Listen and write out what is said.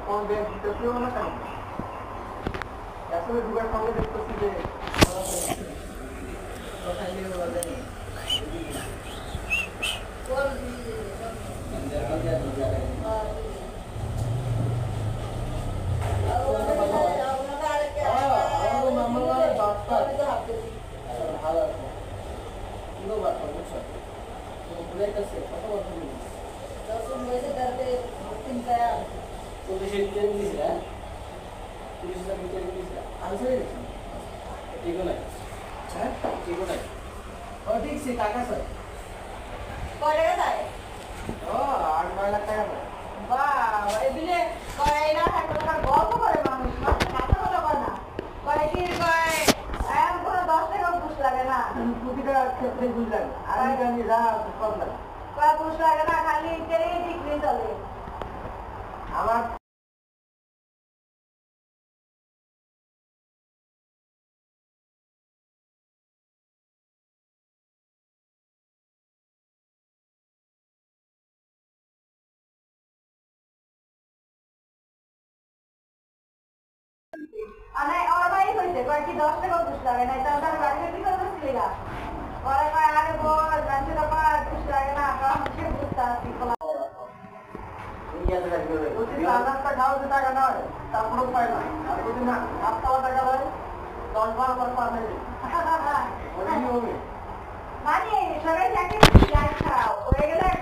কোন ব্যাংক দিতেছিও না কেন আসলে ঢুকার সঙ্গে দেখতেছি যে কোথায় নিয়ে বলা যায় ঠিক সে টাকা স্যার কয় টাকা দেয়? ও 8-9 লাখ টাকা বাহ, এদিকে কয় এরা একটা গল্প করে মানুষ, মাথা কথা কয় না। কয় কি কয় এখন কোনো 10 টাকাও ঘুষ লাগে না। প্রতিটা ক্ষেত্রে বুঝ লাগে আর আমি যা কম লাগে কয় ঘুষ লাগে না, খালি ইটেরই ডিগ্রি চলে। আমার মানে ওর ভাই হইছে কয় কি 10 টাকাও ঘুষ লাগে না, এটা ওদের বাড়িতে কি করতেছিলি না? পরে কয় আরে বল মানুষের কয় ঘুষ লাগে না, কারণ সে বুঝতে আসি টাকা নয় তারপরেও পায় না আর যদি না 8 টাকা দেয় 10-12 বার পার হয়ে যায় মানে সবাই চাকরি হয়ে গেলে